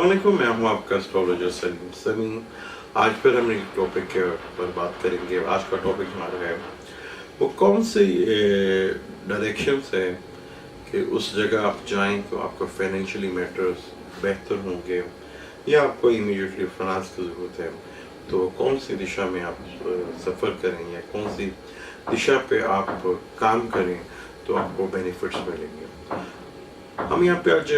अस्सलामुअलैकुम, मैं हूं आपका एस्ट्रोलॉजर सलीम समी। आज फिर हम एक टॉपिक के पर बात करेंगे। आज का टॉपिक हमारा है वो कौन सी डायरेक्शंस है कि उस जगह आप जाएं तो आपका फाइनेंशियली मैटर्स बेहतर होंगे या आपको इमीडिएटली फाइनेंस की ज़रूरत है, तो कौन सी दिशा में आप सफ़र करें या कौन सी दिशा पे आप काम करें तो आपको बेनिफिट्स मिलेंगे। हम यहाँ पे आज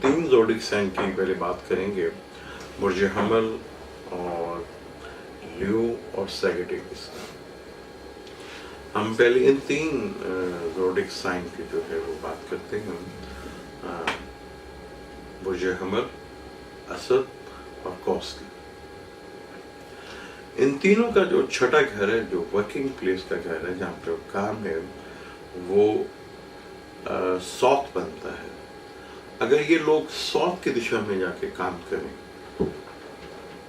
3 ज़ोडिक साइन की पहले बात करेंगे, बुर्ज हमल और लियो और सैजिटेरियस। हम पहले इन 3 ज़ोडिक साइन की जो है वो बात करते हैं, बुर्ज हमल, असद और कौस की। इन तीनों का जो छठा घर है, जो वर्किंग प्लेस का घर है, जहाँ पे काम है, वो साउथ बनता है। अगर ये लोग साउथ की दिशा में जाके काम करें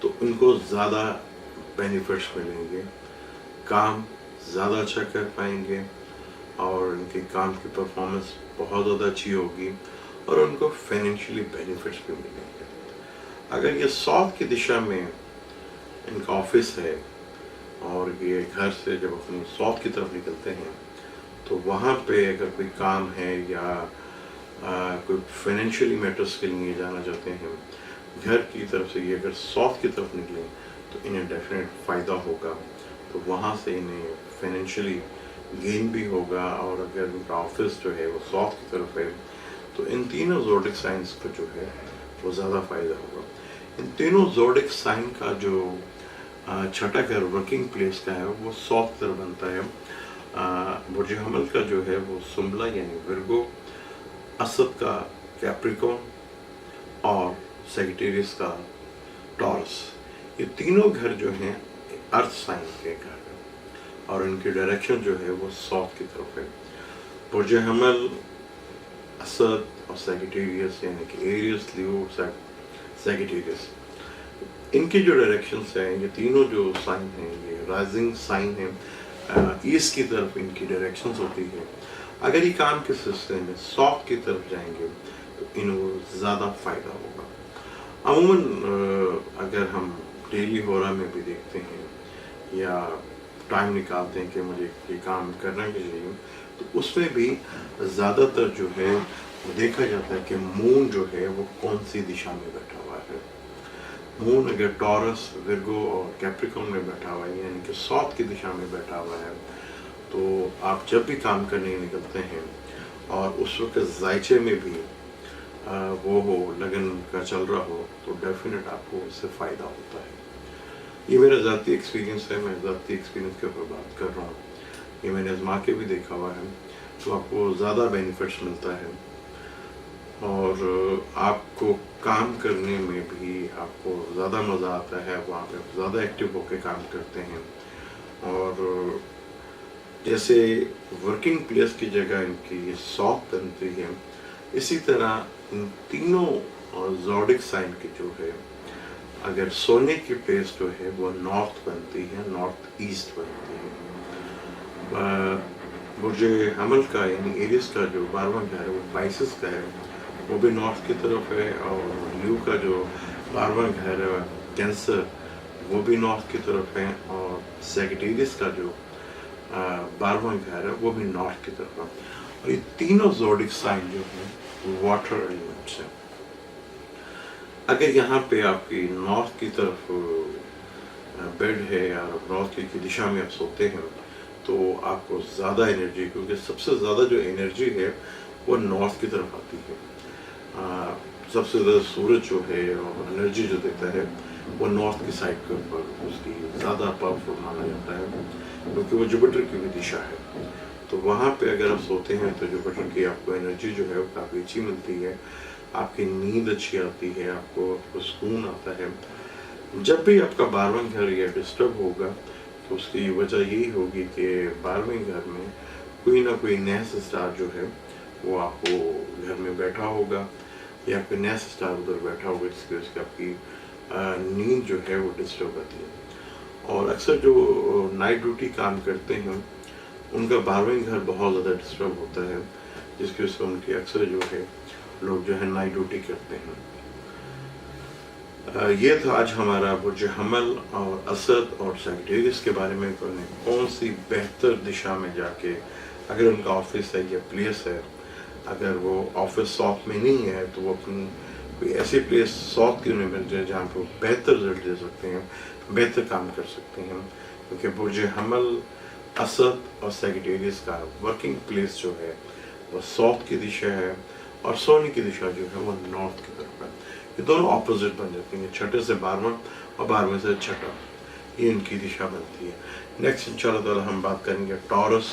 तो उनको ज़्यादा बेनिफिट्स मिलेंगे, काम ज़्यादा अच्छा कर पाएंगे और उनके काम की परफॉर्मेंस बहुत ज़्यादा अच्छी होगी और उनको फाइनेंशियली बेनिफिट्स भी मिलेंगे। अगर ये साउथ की दिशा में इनका ऑफिस है और ये घर से जब अपनी साउथ की तरफ निकलते हैं तो वहाँ पे अगर कोई काम है या कोई फाइनेंशियली मैटर्स के लिए जाना चाहते हैं घर की तरफ से, ये अगर साउथ की तरफ निकलें तो इन्हें डेफिनेट फ़ायदा होगा, तो वहाँ से इन्हें फाइनेंशियली गेन भी होगा। और अगर उनका ऑफिस जो है वो साउथ की तरफ है तो इन तीनों ज़ोडिक साइंस को जो है वो ज़्यादा फ़ायदा होगा। इन तीनों ज़ोडिक साइन का जो छठा घर वर्किंग प्लेस का है वो साउथ तरफ बनता है। बुर्ज हमल का जो है वो सुम्बला यानी विर्गो, असद का कैप्रिकॉर्न और सैजिटेरियस का टॉरस। ये तीनों घर जो हैं अर्थ साइन के घर हैं और इनकी डायरेक्शन जो है वो साउथ की तरफ है। बुर्ज हमल, असद और सैजिटेरियस यानी कि एरियस, लियो, सैजिटेरियस, इनकी जो डायरेक्शंस हैं, ये तीनों जो साइन हैं ये राइजिंग साइन है, ईस्ट की तरफ इनकी डायरेक्शंस होती है। अगर ये काम के सिलसिले में साउथ की तरफ जाएंगे तो इनको ज़्यादा फ़ायदा होगा। अमूमन अगर हम डेली होरा में भी देखते हैं या टाइम निकालते हैं कि मुझे ये काम करना चाहिए, तो उसमें भी ज़्यादातर जो है वो देखा जाता है कि मून जो है वो कौन सी दिशा में बैठा हुआ है। मून अगर टॉरस, विर्गो और कैप्रिकॉर्न में बैठा हुआ है यानी कि साउथ की दिशा में बैठा हुआ है, तो आप जब भी काम करने निकलते हैं और उस वक्त जायचे में भी वो हो, लगन का चल रहा हो, तो डेफिनेट आपको इससे फ़ायदा होता है। ये मेरा ज़ाती एक्सपीरियंस है, मैं ज़ाती एक्सपीरियंस के ऊपर बात कर रहा हूँ। ये मैंने आजमा के भी देखा हुआ है, तो आपको ज़्यादा बेनिफिट्स मिलता है और आपको काम करने में भी आपको ज़्यादा मज़ा आता है। वहाँ पे ज़्यादा एक्टिव होकर काम करते हैं और जैसे वर्किंग प्लेस की जगह इनकी साउथ बनती है, इसी तरह इन तीनों ज़ोडिक साइन की जो है, अगर सोने की प्लेस जो है वो नॉर्थ बनती है, नॉर्थ ईस्ट बनती है। बुर्ज हमल का यानी एरियस का जो 12वां घर है वो पाइसेस का है, वो भी नॉर्थ की तरफ है। और लियो का जो 12वां घर है कैंसर, वो भी नॉर्थ की तरफ है। और सैजिटेरियस का जो 12वां घर है वो भी नॉर्थ की तरफ है। और ये तीनों ज़ोडिक साइन जो हैं वाटर एलिमेंट्स हैं। अगर यहाँ पे आपकी नॉर्थ की तरफ बेड है या नॉर्थ की दिशा में आप सोते हैं तो आपको ज़्यादा एनर्जी, क्योंकि सबसे ज़्यादा जो एनर्जी है वो नॉर्थ की तरफ आती है। सबसे ज़्यादा सूरज जो है और एनर्जी जो देता है वो नॉर्थ की साइड के ऊपर उसकी ज़्यादा पावरफुल माना जाता है, क्योंकि वो जुपिटर की भी दिशा है। तो वहाँ पे अगर आप सोते हैं तो जुपिटर की आपको एनर्जी जो है वो काफ़ी अच्छी मिलती है, आपकी नींद अच्छी आती है, आपको सुकून आता है। जब भी आपका 12वां घर या डिस्टर्ब होगा तो उसकी वजह यही होगी कि 12वें घर में कोई ना कोई नया स्टार जो है वो आपको घर में बैठा होगा या कोई नया स्टार उधर बैठा होगा, जिसकी वजह से आपकी नींद जो है वो डिस्टर्ब आती है। और अक्सर जो नाइट ड्यूटी काम करते हैं उनका 12वें घर बहुत ज़्यादा डिस्टर्ब होता है, जिसकी वजह से उनकी अक्सर जो है लोग जो है नाइट ड्यूटी करते हैं। ये था आज हमारा बुर्ज हमल और असद और सैजिटेरियस के बारे में, कौन सी बेहतर दिशा में जाके, अगर उनका ऑफिस है या प्लेस है, अगर वो ऑफिस साउथ में नहीं है तो वो अपनी कोई ऐसी प्लेस साउथ की उन्हें मिल जाए जहाँ पर वो बेहतर रिजल्ट दे सकते हैं, बेहतर काम कर सकते हैं। क्योंकि बुर्ज हमल, असद और सैजिटेरियस का वर्किंग प्लेस जो है वो साउथ की दिशा है और सोने की दिशा जो है वो नॉर्थ की तरफ है। ये दोनों ऑपोजिट बन जाती हैं, छठे से 12वां और 12वें से छठा, ये इनकी दिशा बनती है। नेक्स्ट इंशाल्लाह ताला हम बात करेंगे टॉरस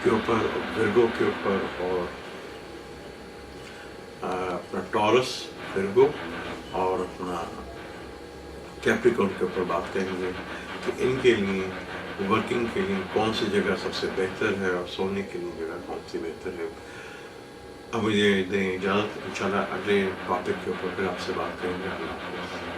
के ऊपर, विर्गो के ऊपर, और अपना टॉरस, विर्गो और अपना कैप्रिकॉर्न के ऊपर बात करेंगे कि इनके लिए वर्किंग के लिए कौन सी जगह सबसे बेहतर है और सोने के लिए जगह कौन सी बेहतर है। अब मुझे दें इजाज़त, इंशाल्लाह अगले टॉपिक के ऊपर फिर आपसे बात करेंगे। अल्लाह हाफ़िज़।